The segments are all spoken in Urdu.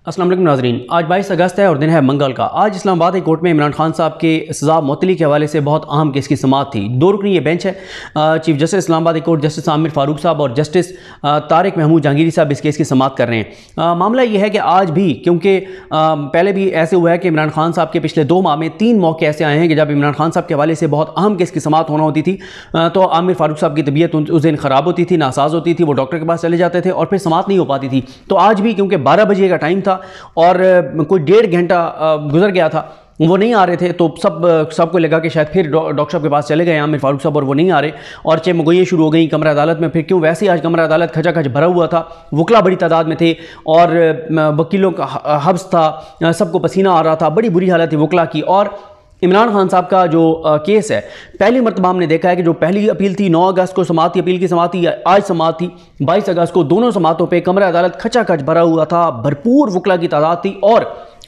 السلام علیکم ناظرین، آج 22 اگست ہے اور دن ہے منگل کا۔ آج اسلام آباد کورٹ میں عمران خان صاحب کے سزا معطلی کے حوالے سے بہت اہم کیس کی سماعت تھی۔ دو رکنی یہ بینچ ہے، چیف جسٹس اسلام آباد کورٹ جسٹس عامر فاروق صاحب اور جسٹس طارق محمود جہانگیری صاحب اس کیس کی سماعت کر رہے ہیں۔ معاملہ یہ ہے کہ آج بھی، کیونکہ پہلے بھی ایسے ہوا ہے کہ عمران خان صاحب کے پچھلے 2 ماہ میں 3 موقع ایسے آئے ہیں کہ جب عمران خان صاحب کے حوالے سے بہت اہم کیس کی سماعت ہونا ہوتی تھی تو عامر فاروق صاحب کی طبیعت اس دن خراب ہوتی تھی، ناساز ہوتی تھی، وہ ڈاکٹر کے پاس چلے جاتے تھے اور پھر سماعت نہیں ہو پاتی تھی۔ تو آج بھی کیونکہ 12 بجے کا ٹائم تھا اور کوئی 1.5 گھنٹہ گزر گیا تھا، وہ نہیں آ رہے تھے، تو سب کو لگا کہ شاید پھر ڈاکٹر صاحب کے پاس چلے گئے عامر فاروق صاحب اور وہ نہیں آ رہے، اور چمگوئیاں شروع ہو گئیں کمرہ عدالت میں۔ پھر کیوں ویسے ہی آج کمرہ عدالت کھچا کھچ بھرا ہوا تھا، وکلا بڑی تعداد میں تھے اور وکیلوں کا حبس تھا، سب کو پسینہ آ رہا تھا، بڑی بری حالت تھی وکلا کی۔ اور عمران خان صاحب کا جو کیس ہے، پہلی مرتبہ ہم نے دیکھا ہے کہ جو پہلی اپیل تھی 9 اگست کو سماعت تھی، اپیل کی سماعت تھی، آج سماعت تھی 22 اگست کو، دونوں سماعتوں پہ کمرہ عدالت کھچا کھچ بھرا ہوا تھا، بھرپور وکلا کی تعداد تھی، اور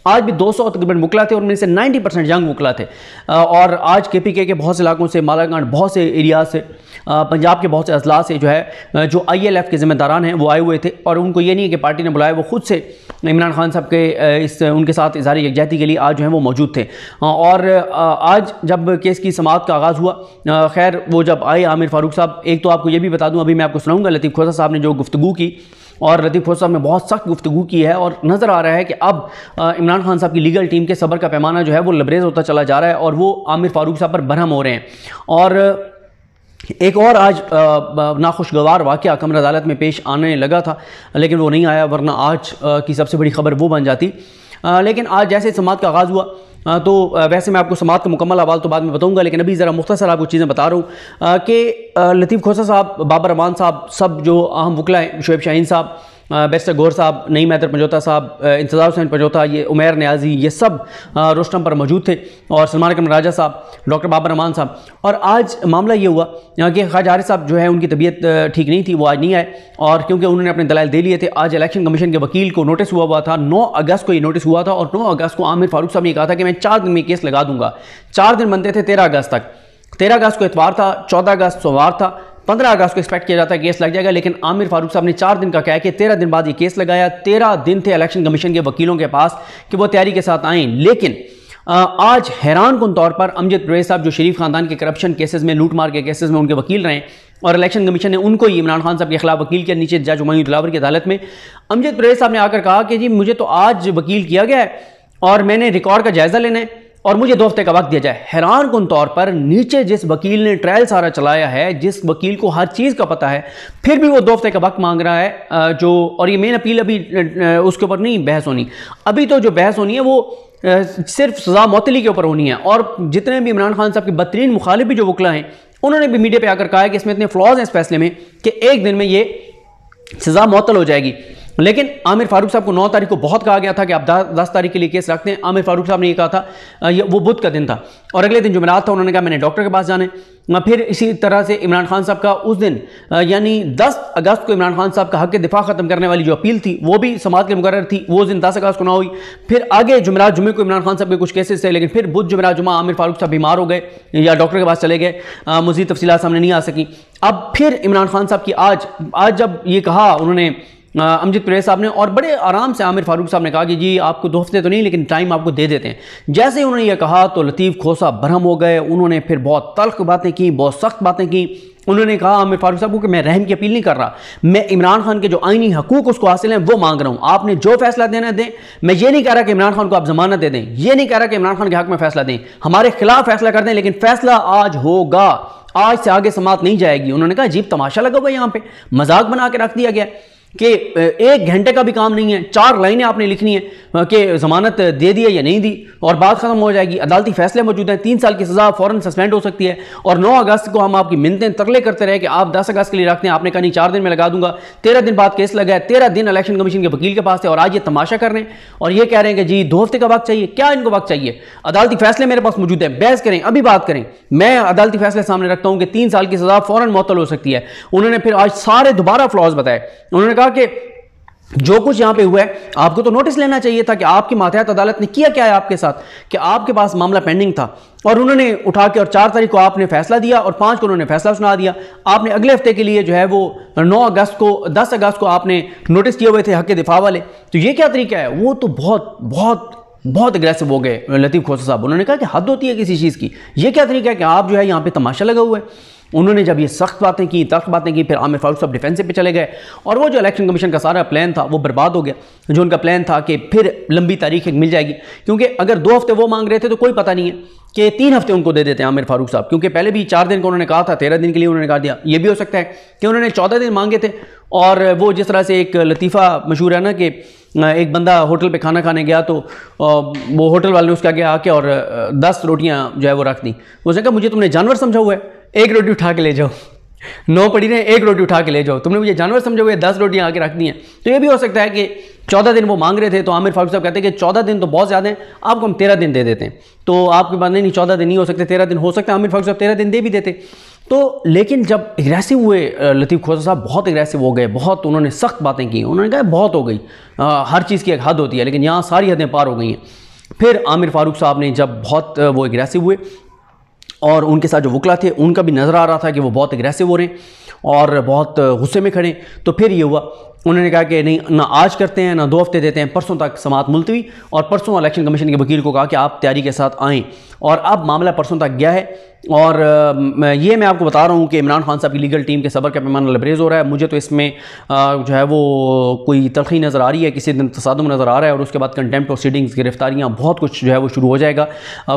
آج بھی 200 تقریباً وکلا تھے اور ان میں سے 90% ینگ وکلا تھے۔ اور آج کے پی کے بہت سے علاقوں سے، مالاگنڈ بہت سے ایریاز سے، پنجاب کے بہت سے اضلاع سے جو آئی ایل ایف کے ذمہ داران ہیں وہ آئے ہوئے تھے، اور ان کو یہ نہیں ہے کہ پارٹی نے بلایا، وہ خود سے عمران خان صاحب کے ان کے ساتھ اظہار یکجہتی کے لیے آج وہ موجود تھے۔ اور آج جب کیس کی سماعت کا آغاز ہوا، خیر وہ جب آئے عامر فاروق صاحب، ایک تو آپ کو یہ بھی بتا دوں، ابھی میں آپ کو سناؤں گا لطیف کھوسہ صاحب نے جو گفتگو کی، اور لطیف کھوسہ صاحب نے بہت سخت گفتگو کی ہے، اور نظر آ رہا ہے کہ اب عمران خان صاحب کی لیگل ٹیم کے صبر کا پیمانہ وہ لبریز ہوتا چلا جا رہا ہے، اور وہ عامر فاروق صاحب پر برہم ہو رہے ہیں۔ اور ایک اور آج ناخوشگوار واقعہ کمرہ عدالت میں پیش آنے لگا تھا، لیکن وہ نہیں آیا، ورنہ آج کی سب سے بڑی خبر وہ بن جاتی۔ لیکن آج جیسے سماعت کا آغاز ہوا تو ویسے میں آپ کو سماعت کا مکمل احوال تو بعد میں بتاؤں گا، لیکن ابھی ذرا مختصر آپ کو چیزیں بتا رہا ہوں کہ لطیف کھوسہ صاحب، بابر امان صاحب، سب جو اہم وکلا ہیں، شعیب شاہین صاحب، بیرسٹر گور صاحب، نعیم حیدر پنجوتا صاحب، انتظار حسین پنجوتا، یہ عمیر نیازی، یہ سب روسٹم پر موجود تھے، اور سلمان اکرم راجہ صاحب، ڈاکٹر بابر امان صاحب۔ اور آج معاملہ یہ ہوا کہ خواجہ حارث صاحب ان کی طبیعت ٹھیک نہیں تھی، وہ آج نہیں آئے، اور کیونکہ انہوں نے اپنے دلائل دے لیے تھے۔ آج الیکشن کمیشن کے وکیل کو نوٹس ہوا تھا، 9 اگست کو یہ نوٹس ہوا تھا، اور 9 اگست کو عامر فاروق صاحب نے کہا تھا کہ میں 4 دن میں کیس لگا دوں گا۔ 4 دن بنتے تھے 13 اگست تک، 13 اگست کو اتوار تھا، 14 اگست سوموار تھا، 15 اگست کو ایکسپیکٹ کیا جاتا ہے کیس لگ جائے گا، لیکن عامر فاروق صاحب نے 4 دن کا کہا کہ 13 دن بعد یہ کیس لگایا۔ 13 دن تھے الیکشن کمیشن کے وکیلوں کے پاس کہ وہ تیاری کے ساتھ آئیں، لیکن آج حیران کن طور پر امجد پرویز صاحب جو شریف خاندان کے کرپشن کیسز میں، لوٹ مار کے کیسز میں ان کے وکیل رہے، اور الیکشن کمیشن نے ان کو ہی عمران خان صاحب کے خلاف وکیل کیا نیچے جج ہمایوں دلاور کی عدالت میں، امجد پرویز صاحب نے آ کر کہا کہ جی مجھے تو آج وکیل کیا گیا ہے اور میں نے ریکارڈ کا جائزہ لینا ہے اور مجھے 2 ہفتے کا وقت دیا جائے۔ حیران کن طور پر نیچے جس وکیل نے ٹرائل سارا چلایا ہے، جس وکیل کو ہر چیز کا پتہ ہے، پھر بھی وہ 2 ہفتے کا وقت مانگ رہا ہے، اور یہ مین اپیل ابھی اس کے اوپر نہیں بحث ہونی، ابھی تو جو بحث ہونی ہے وہ صرف سزا معطلی کے اوپر ہونی ہے۔ اور جتنے بھی عمران خان صاحب کے بدترین مخالف بھی جو وکلا ہیں، انہوں نے بھی میڈیا پہ آ کر کہا ہے کہ اس میں اتنے فلاز ہیں اس فیصلے میں کہ 1 دن میں یہ سزا معطل ہو جائے گی۔ لیکن عامر فاروق صاحب کو 9 تاریخ کو بہت کہا گیا تھا کہ آپ 10 تاریخ کے لیے کیس رکھتے ہیں۔ عامر فاروق صاحب نے یہ کہا تھا، وہ بدھ کا دن تھا، اور اگلے دن جمعرات تھا، انہوں نے کہا میں نے ڈاکٹر کے پاس جانا ہے۔ پھر اسی طرح سے عمران خان صاحب کا اس دن یعنی 10 اگست کو عمران خان صاحب کا حق دفاع ختم کرنے والی جو اپیل تھی وہ بھی سماعت کے مقرر تھی، وہ اس دن 10 اگست کو نہ ہوئی۔ پھر آگے جمعرات جمعے کو عمران خان صاحب کے کچھ کیسز تھے، لیکن پھر بدھ جمعرات جمعہ عامر فاروق صاحب بیمار ہو گئے یا ڈاکٹر کے پاس چلے گئے، مزید تفصیلات سامنے نہیں آ سکیں۔ اب پھر عمران خان صاحب کی آج جب یہ کہا انہوں نے امجد پرویز صاحب نے، اور بڑے آرام سے عامر فاروق صاحب نے کہا کہ جی آپ کو 2 ہفتے تو نہیں لیکن ٹائم آپ کو دے دیتے ہیں۔ جیسے انہوں نے یہ کہا تو لطیف کھوسہ برہم ہو گئے، انہوں نے پھر بہت تلخ باتیں کی، بہت سخت باتیں کی۔ انہوں نے کہا عامر فاروق صاحب کو کہ میں رحم کی اپیل نہیں کر رہا، میں عمران خان کے جو آئینی حقوق اس کو حاصل ہیں وہ مانگ رہا ہوں، آپ نے جو فیصلہ دینا دیں، میں یہ نہیں کہہ رہا کہ عمران خان کو آپ ضمانت دے دیں، یہ نہیں کہہ رہا کہ عمران خان کے حق میں فیصلہ دیں، ہمارے خلاف فیصلہ کر دیں، لیکن فیصلہ آج ہوگا، آج سے آگے سماعت نہیں جائے گی۔ انہوں نے کہا عجیب تماشا لگا ہوا یہاں پہ، مذاق بنا کے رکھ دیا گیا کہ 1 گھنٹے کا بھی کام نہیں ہے، 4 لائنیں آپ نے لکھنی ہیں کہ ضمانت دے دی ہے یا نہیں دی، اور بات ختم ہو جائے گی۔ عدالتی فیصلے موجود ہیں، 3 سال کی سزا فوراً سسپینڈ ہو سکتی ہے، اور 9 اگست کو ہم آپ کی منتیں ترلے کرتے رہے کہ آپ 10 اگست کے لیے رکھتے ہیں، آپ نے کہا نہیں 4 دن میں لگا دوں گا، 13 دن بعد کیس لگا ہے، 13 دن الیکشن کمیشن کے وکیل کے پاس تھے، اور آج یہ تماشا کر رہے ہیں اور یہ کہہ رہے ہیں کہ جی 2 ہفتے کا وقت چاہیے۔ کیا ان کو وقت چاہیے؟ عدالتی فیصلے میرے پاس موجود ہیں، بحث کریں، ابھی بات کریں۔ میں عدالتی فیصلے سامنے رکھتا ہوں کہ 3 سال کی سزا فوراً معطل ہو سکتی ہے۔ انہوں نے پھر آج سارے دوبارہ فلاز بتائے، انہوں نے کہا کہ جو کچھ یہاں پہ ہوا ہے آپ کو تو نوٹس لینا چاہیے تھا کہ آپ کی ماتحت عدالت نے کیا کیا ہے آپ کے ساتھ، کہ آپ کے پاس معاملہ پینڈنگ تھا اور انہوں نے اٹھا کے اور 4 تاریخ کو آپ نے فیصلہ دیا اور 5 کو انہوں نے فیصلہ سنا دیا. آپ نے اگلے ہفتے کے لیے جو ہے وہ 9 اگست کو 10 اگست کو آپ نے نوٹس کیے ہوئے تھے حق دفاع والے. تو یہ کیا طریقہ ہے؟ وہ تو بہت بہت بہت اگریسو ہو گئے لطیف کھوسہ صاحب. انہوں نے کہا کہ حد ہوتی ہے کسی چیز کی. یہ کیا طریقہ ہے کہ آپ جو ہے یہاں پہ تماشا لگا ہوا ہے. انہوں نے جب یہ سخت باتیں کی، تلخ باتیں کی، پھر عامر فاروق صاحب ڈیفینس پہ چلے گئے اور وہ جو الیکشن کمیشن کا سارا پلان تھا وہ برباد ہو گیا. جو ان کا پلان تھا کہ پھر لمبی تاریخ مل جائے گی، کیونکہ اگر 2 ہفتے وہ مانگ رہے تھے تو کوئی پتہ نہیں ہے کہ 3 ہفتے ان کو دے دیتے ہیں عامر فاروق صاحب، کیونکہ پہلے بھی 4 دن کو انہوں نے کہا تھا، 13 دن کے لیے انہوں نے کہا دیا. یہ بھی ہو سکتا ہے کہ انہوں نے 14 دن مانگے تھے. اور وہ جس طرح سے ایک لطیفہ مشہور ہے نا کہ ایک بندہ ہوٹل پہ کھانا کھانے گیا تو وہ ہوٹل والے نے اس کے آگے آ کے اور 10 روٹیاں جو ہے وہ رکھ دیں. اس نے کہا مجھے تم نے جانور سمجھا ہوا ہے، 1 روٹی اٹھا کے لے جاؤ. 9 پڑی رہے 1 روٹی اٹھا کے لے جاؤ، تم نے مجھے جانور سمجھا ہوا ہے، 10 روٹیاں آ کے رکھ دی ہیں. تو یہ بھی ہو سکتا ہے کہ 14 دن وہ مانگ رہے تھے تو عامر فاروق صاحب کہتے ہیں کہ 14 دن تو بہت زیادہ ہیں، آپ کو ہم 13 دن دے دیتے ہیں. تو آپ کے پاس نہیں 14 دن نہیں ہو سکتے، 13 دن ہو سکتا ہے. عامر فاروق صاحب 13 دن دے بھی دیتے. تو لیکن جب اگریسو ہوئے لطیف کھوسہ صاحب، بہت اگریسو ہو گئے، بہت انہوں نے سخت باتیں کی. انہوں نے کہا بہت ہو گئی، ہر چیز کی ایک حد ہوتی ہے، لیکن یہاں ساری حدیں پار ہو گئی ہیں. پھر عامر فاروق صاحب نے جب بہت وہ اگریسو ہوئے اور ان کے ساتھ جو وکلا تھے ان کا بھی نظر آ رہا تھا کہ وہ بہت اگریسو ہو رہے ہیں اور بہت غصے میں کھڑے. تو پھر یہ ہوا، انہوں نے کہا کہ نہیں، نہ آج کرتے ہیں نہ 2 ہفتے دیتے ہیں، پرسوں تک سماعت ملتوی. اور پرسوں الیکشن کمیشن کے وکیل کو کہا کہ آپ تیاری کے ساتھ آئیں. اور اب معاملہ پرسوں تک گیا ہے. اور یہ میں آپ کو بتا رہا ہوں کہ عمران خان صاحب کی لیگل ٹیم کے صبر کا پیمانہ لبریز ہو رہا ہے. مجھے تو اس میں جو ہے وہ کوئی تلخی نظر آ رہی ہے، کسی دن تصادم نظر آ رہا ہے اور اس کے بعد کنٹیمپٹ پروسیڈنگز، گرفتاریاں، بہت کچھ جو ہے وہ شروع ہو جائے گا.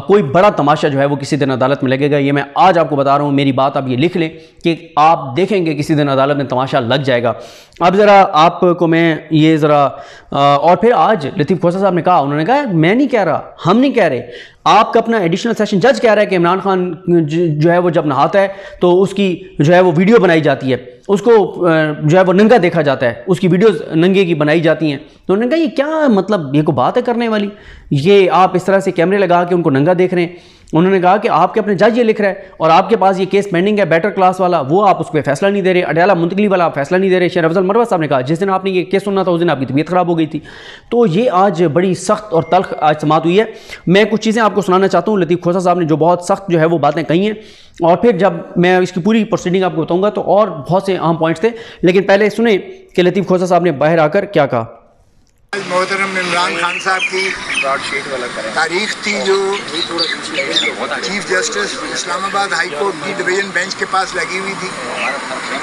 کوئی بڑا تماشا جو ہے وہ کسی دن عدالت میں لگے گا. یہ میں آج آپ کو بتا رہا ہوں، میری بات آپ یہ لکھ لیں کہ آپ دیکھیں گے کسی دن عدالت میں تماشا لگ جائے گا. اب ذرا آپ کو میں یہ ذرا اور پھر آج لطیف کھوسہ صاحب نے کہا، انہوں نے کہا میں نہیں کہہ رہا، ہم نہیں کہہ رہے، آپ کا اپنا ایڈیشنل سیشن جج کہہ رہا ہے کہ عمران خان جو ہے وہ جب نہاتا ہے تو اس کی جو ہے وہ ویڈیو بنائی جاتی ہے، اس کو جو ہے وہ ننگا دیکھا جاتا ہے، اس کی ویڈیوز ننگے کی بنائی جاتی ہیں. تو انہوں نے کہا یہ کیا مطلب، یہ کوئی بات ہے کرنے والی، یہ آپ اس طرح سے کیمرے لگا کے ان کو ننگا دیکھ رہے ہیں. انہوں نے کہا کہ آپ کے اپنے جج یہ لکھ رہا ہے اور آپ کے پاس یہ کیس پینڈنگ ہے بیٹر کلاس والا، وہ آپ اس پہ فیصلہ نہیں دے رہے، اڈیالہ منتقلی والا آپ فیصلہ نہیں دے رہے. شیر افضل مروت صاحب نے کہا جس دن آپ نے یہ کیس سننا تھا اس دن آپ کی طبیعت خراب ہو گئی تھی. تو یہ آج بڑی سخت اور تلخ آج سماعت ہوئی ہے. میں کچھ چیزیں آپ کو سنانا چاہتا ہوں لطیف کھوسہ صاحب نے جو بہت سخت جو ہے وہ باتیں کہی ہیں، اور پھر جب میں اس کی پوری پروسیڈنگ آپ کو بتاؤں گا تو اور بہت سے اہم پوائنٹس تھے. لیکن پہلے سنیں کہ لطیف کھوسہ صاحب نے باہر آ کر کیا کہا. محترم عمران خان صاحب کی تاریخ تھی جو چیف جسٹس اسلام آباد ہائی کورٹ کی ڈویژن بینچ کے پاس لگی ہوئی تھی.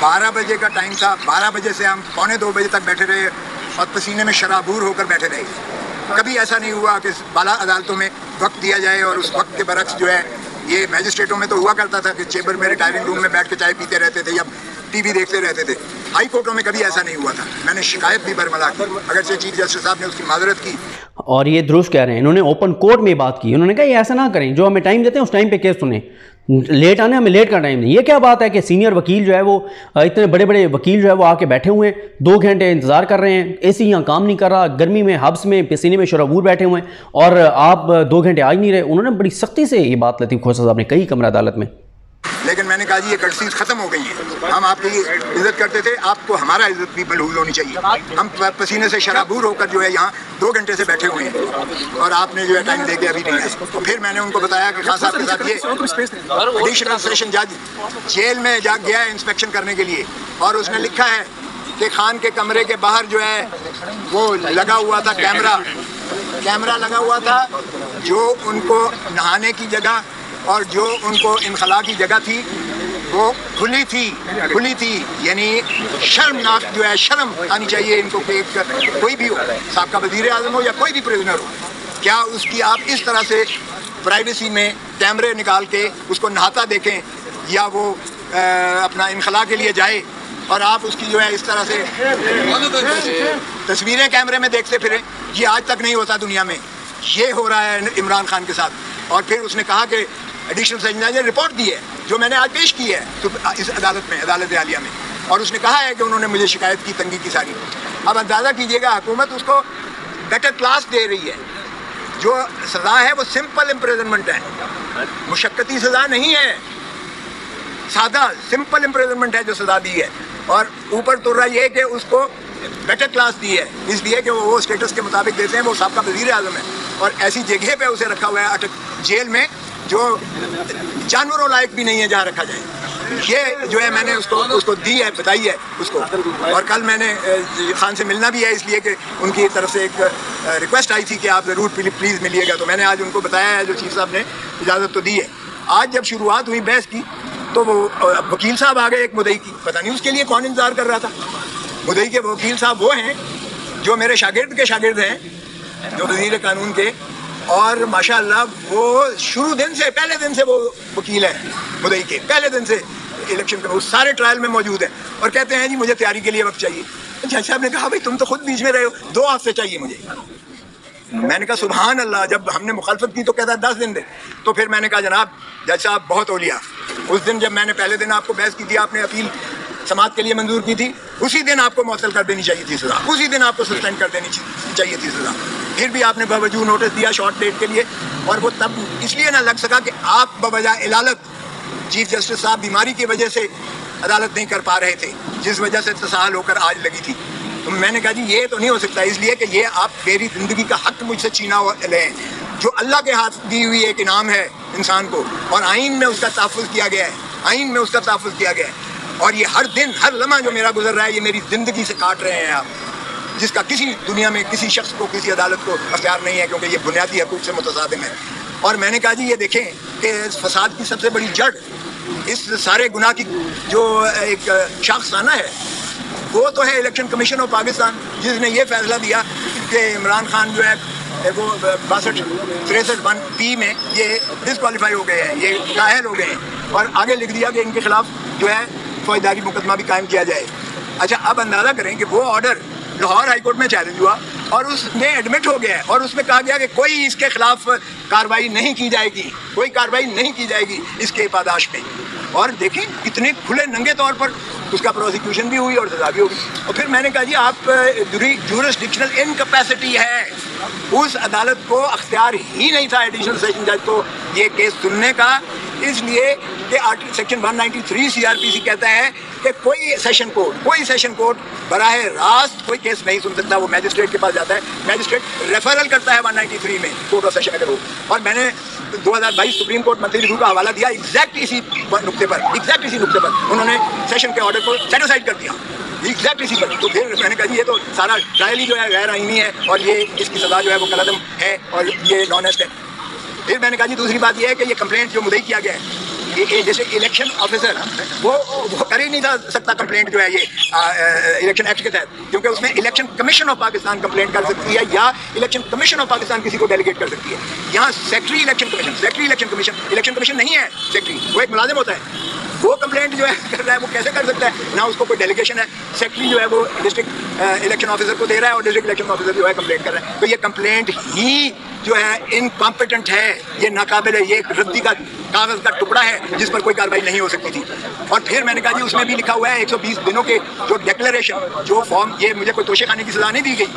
12 بجے کا ٹائم تھا. 12 بجے سے ہم 1:45 بجے تک بیٹھے رہے اور پسینے میں شرابور ہو کر بیٹھے رہے. کبھی ایسا نہیں ہوا کہ بالا عدالتوں میں وقت دیا جائے اور اس وقت کے برعکس جو ہے یہ میجسٹریٹوں میں تو ہوا کرتا تھا کہ چیمبر میں ریٹائرنگ روم میں بیٹھ کے چائے پیتے رہتے تھے یا ٹی وی دیکھتے رہتے تھے. ہائی کورٹوں میں کبھی ایسا نہیں ہوا تھا. میں نے شکایت بھی برملا کی، اگرچہ چیف جسٹس صاحب نے اس کی معذرت کی. اور یہ درست کہہ رہے ہیں، انہوں نے اوپن کورٹ میں بات کی. انہوں نے کہا یہ ایسا نہ کریں، جو ہمیں ٹائم دیتے ہیں اس ٹائم پہ کیس سنیں، لیٹ آنے ہمیں لیٹ کا ٹائم دیں. یہ کیا بات ہے کہ سینئر وکیل جو ہے وہ اتنے بڑے بڑے وکیل جو ہے وہ آ کے بیٹھے ہوئے ہیں، 2 گھنٹے انتظار کر رہے ہیں، اے سی یہاں کام نہیں کر رہا، گرمی میں حبس میں پسینے میں شرابور بیٹھے ہوئے ہیں اور آپ 2 گھنٹے آج نہیں رہے. انہوں نے بڑی سختی سے یہ بات لطیف کھوسہ صاحب نے کہی کمرہ عدالت میں. لیکن میں نے کہا جی یہ کٹسیز ختم ہو گئی ہیں. ہم آپ کی عزت کرتے تھے، آپ کو ہمارا عزت بھی بلحوظ ہونی چاہیے. ہم پسینے سے شرابور ہو کر جو ہے یہاں 2 گھنٹے سے بیٹھے ہوئے ہیں اور آپ نے جو ہے ٹائم دے کے ابھی نہیں آئے. تو پھر میں نے ان کو بتایا کہ خان صاحب کے ساتھ یہ ایڈیشنل سیشن جج جیل میں جا گیا ہے انسپیکشن کرنے کے لیے اور اس نے لکھا ہے کہ خان کے کمرے کے باہر جو ہے وہ لگا ہوا تھا کیمرہ لگا ہوا تھا، جو ان کو نہانے کی جگہ اور جو ان کو انخلاء کی جگہ تھی وہ کھلی تھی. یعنی شرمناک جو ہے، شرم آنی چاہیے ان کو کہ کوئی بھی ہو، سابقہ وزیر اعظم ہو یا کوئی بھی پریزنر ہو، کیا اس کی آپ اس طرح سے پرائیویسی میں کیمرے نکال کے اس کو نہاتا دیکھیں یا وہ اپنا انخلاء کے لیے جائے اور آپ اس کی جو ہے اس طرح سے تصویریں کیمرے میں دیکھتے پھریں. یہ آج تک نہیں ہوتا دنیا میں. یہ ہو رہا ہے عمران خان کے ساتھ. اور پھر اس نے کہا کہ ایڈیشنل سیشن جج نے رپورٹ دی ہے جو میں نے آج پیش کی ہے اس عدالت میں، عدالت عالیہ میں، اور اس نے کہا ہے کہ انہوں نے مجھے شکایت کی تنگی کی ساری. اب اندازہ کیجئے گا حکومت اس کو بیٹر کلاس دے رہی ہے. جو سزا ہے وہ سمپل امپریزنمنٹ ہے، مشقتی سزا نہیں ہے، سادہ سمپل امپریزنمنٹ ہے جو سزا دی ہے. اور اوپر تو رہا یہ کہ اس کو بیٹر کلاس دی ہے، اس لیے کہ وہ اسٹیٹس کے مطابق دیتے ہیں. وہ سابقہ وزیر اعظم ہے اور ایسی جگہ پہ اسے رکھا ہوا ہے اٹک جیل میں جو جانوروں لائق بھی نہیں ہے جہاں رکھا جائے. یہ جو ہے میں نے اس کو دی ہے، بتائی ہے اس کو. اور کل میں نے خان سے ملنا بھی ہے اس لیے کہ ان کی طرف سے ایک ریکویسٹ آئی تھی کہ آپ ضرور پلیز ملیے گا. تو میں نے آج ان کو بتایا ہے، جو چیف صاحب نے اجازت تو دی ہے. آج جب شروعات ہوئی بحث کی تو وہ وکیل صاحب آ گئے ایک مدعی کی، پتہ نہیں اس کے لیے کون انتظار کر رہا تھا. مدعی کے وکیل صاحب وہ ہیں جو میرے شاگرد کے شاگرد ہیں، جو وزیر قانون کے، اور ماشاءاللہ وہ شروع دن سے، پہلے دن سے وہ وکیل ہیں مدعی کے، پہلے دن سے الیکشن کے وہ سارے ٹرائل میں موجود ہیں. اور کہتے ہیں جی مجھے تیاری کے لیے وقت چاہیے. جج صاحب نے کہا بھائی تم تو خود بیچ میں رہے ہو، 2 ہفتے چاہیے مجھے. میں نے کہا سبحان اللہ. جب ہم نے مخالفت کی تو کہتا ہے 10 دن دے. تو پھر میں نے کہا جناب جج صاحب بہت اولیاء، اس دن جب میں نے پہلے دن آپ کو بحث کی تھی، آپ نے اپیل سماعت کے لیے منظور کی تھی، اسی دن آپ کو معطل کر دینی چاہیے تھی سزا، اسی دن آپ کو سسپینڈ کر دینی چاہیے تھی سزا. پھر بھی آپ نے باوجود نوٹس دیا شارٹ ڈیٹ کے لیے، اور وہ تب اس لیے نہ لگ سکا کہ آپ بوجہ علالت چیف جسٹس صاحب بیماری کی وجہ سے عدالت نہیں کر پا رہے تھے، جس وجہ سے تساہل ہو کر آج لگی تھی. تو میں نے کہا جی یہ تو نہیں ہو سکتا، اس لیے کہ یہ آپ میری زندگی کا حق مجھ سے چھینا لیں، جو اللہ کے ہاتھ دی ہوئی ایک انعام ہے انسان کو، اور آئین میں اس کا تحفظ کیا گیا ہے، آئین میں اس کا تحفظ کیا گیا ہے. اور یہ ہر دن ہر لمحہ جو میرا گزر رہا ہے یہ میری زندگی سے کاٹ رہے ہیں آپ، جس کا کسی دنیا میں کسی شخص کو، کسی عدالت کو اختیار نہیں ہے، کیونکہ یہ بنیادی حقوق سے متصادم ہے. اور میں نے کہا جی یہ دیکھیں کہ اس فساد کی سب سے بڑی جڑ، اس سارے گناہ کی جو ایک شاخ سانہ ہے، وہ تو ہے الیکشن کمیشن آف پاکستان، جس نے یہ فیصلہ دیا کہ عمران خان جو ہے وہ 62-63(1) میں یہ ڈسکوالیفائی ہو گئے ہیں، یہ نااہل ہو گئے ہیں. اور آگے لکھ دیا کہ ان کے خلاف جو ہے فوجداری مقدمہ بھی قائم کیا جائے. اچھا اب اندازہ کریں کہ وہ آرڈر لاہور ہائی کورٹ میں چیلنج ہوا اور اس میں ایڈمٹ ہو گیا ہے، اور اس میں کہا گیا کہ کوئی اس کے خلاف کارروائی نہیں کی جائے گی، کوئی کارروائی نہیں کی جائے گی اس کے پاداش میں. اور دیکھیں اتنے کھلے ننگے طور پر اس کا پروسیکیوشن بھی ہوئی اور سزا بھی ہوگی. اور پھر میں نے کہا جی آپ جورسڈکشنل انکیپیسٹی ہے، اس عدالت کو اختیار ہی نہیں تھا ایڈیشنل سیشن جج کو یہ کیس سننے کا، اس لیے کہ سیکشن 193 CRPC کہتا ہے کہ کوئی سیشن کورٹ براہ راست کوئی کیس نہیں سن سکتا، وہ میجسٹریٹ کے پاس جاتا ہے، میجسٹریٹ ریفرل کرتا ہے 193 میں کورٹ آف سیشن اگر ہو. اور میں نے 2022 سپریم کورٹ منتھلی ریویو کا حوالہ دیا، ایگزیکٹ اسی نقطے پر انہوں نے سیشن کے آرڈر کو سیٹیسفائڈ کر دیا، ایگزیکٹ اسی پر. تو پھر میں نے کہا جی یہ تو سارا ٹرائل ہی جو ہے غیر آئینی ہے، اور یہ اس کی سزا جو ہے وہ کالعدم ہے اور یہ نان ایسٹ ہے. پھر میں نے کہا جی دوسری بات یہ ہے کہ یہ کمپلینٹ جو مدعی کیا گیا ہے، جیسے الیکشن آفیسر وہ کر ہی نہیں سکتا کمپلینٹ جو ہے یہ الیکشن ایکٹ کے تحت، کیونکہ اس میں election commission of Pakistan complaint کر سکتی ہے یا الیکشن کمیشن آف پاکستان کسی کو ڈیلیگیٹ کر سکتی ہے. یہاں سیکٹری الیکشن کمیشن نہیں ہے، سیکٹری وہ ایک ملازم ہوتا ہے، وہ کمپلینٹ جو ہے کر رہا ہے وہ کیسے کر سکتا ہے؟ نہ اس کو کوئی ڈیلیگیشن ہے، سیکٹری جو ہے وہ ڈسٹرکٹ الیکشن آفیسر کو دے رہا ہے اور ڈسٹرکٹ الیکشن آفیسر جو ہے کمپلینٹ کر رہا ہے. تو یہ کمپلینٹ ہی جو ہے انکمپیٹنٹ ہے، یہ ناقابل ہے، یہ ایک ردی کا کاغذ کا ٹکڑا ہے جس پر کوئی کارروائی نہیں ہو سکتی تھی. اور پھر میں نے کہا جی اس میں بھی لکھا ہوا ہے 120 دنوں کے جو ڈیکلریشن جو فارم، یہ مجھے کوئی توشے خانے کی سزا نہیں دی گئی،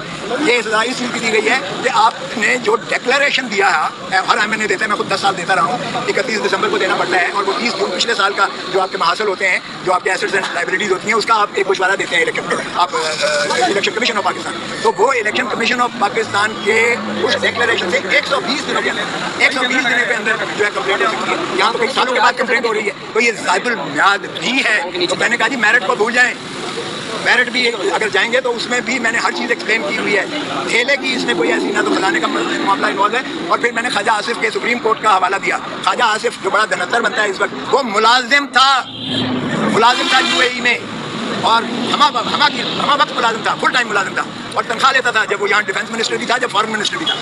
یہ سزا اس لیے دی گئی ہے کہ آپ نے جو ڈیکلریشن دیا ہے ہر مہینے دیتا ہے، میں خود 10 سال دیتا رہا ہوں، 31 دسمبر کو دینا پڑتا ہے، اور وہ 30 جون پچھلے سال کا جو آپ کے محاصل ہوتے ہیں، جو آپ کے ایسٹس اینڈ لائبلٹیز ہوتی ہیں، اس کا آپ ایک گوشوارہ دیتے ہیں الیکشن کمیشن آف پاکستان. تو وہ الیکشن کمیشن آف پاکستان کے اس ڈیکلریشن سے 120 دنوں کے اندر جو ہے کمپلینٹ ہو سکتی ہے. یہاں تو کئی سالوں کے بعد کمپلینٹ ہو رہی ہے، تو یہ ضائع المیعاد بھی ہے. تو میں نے کہا جی میرٹ کو بھول جائیں، میرٹ بھی اگر جائیں گے تو اس میں بھی میں نے ہر چیز ایکسپلین کی ہوئی ہے. ٹھیلے کی اس میں کوئی ایسی نہ تو کھلانے کا معاملہ انوالو ہے. اور پھر میں نے خواجہ آصف کے سپریم کورٹ کا حوالہ دیا. خواجہ آصف جو بڑا دھنتر بنتا ہے اس وقت، وہ ملازم تھا UAE میں، اور ہما وقت ملازم تھا، فل ٹائم ملازم تھا، اور تنخواہ لیتا تھا جب وہ یہاں ڈیفینس منسٹر بھی تھا، جب فارن منسٹر بھی تھا.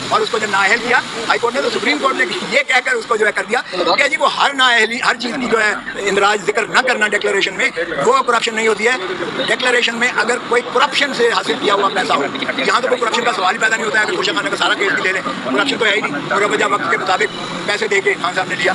اور اس کو جب نااہل کیا ہائی کورٹ نے، تو سپریم کورٹ نے یہ کہہ کر اس کو جو ہے کر دیا کہ جی وہ ہر نااہلی، ہر چیز کی جو ہے اندراج ذکر نہ کرنا ڈیکلریشن میں، وہ کرپشن نہیں ہوتی ہے. ڈیکلریشن میں اگر کوئی کرپشن سے حاصل کیا ہوا پیسہ ہو، یہاں تو کوئی کرپشن کا سوال ہی پیدا نہیں ہوتا ہے. اگر کوشش خانے کا سارا کیس بھی لے لیں، کرپشن تو ہے ہی نہیں، مگر وجہ وقت کے مطابق پیسے دے کے خان صاحب نے لیا.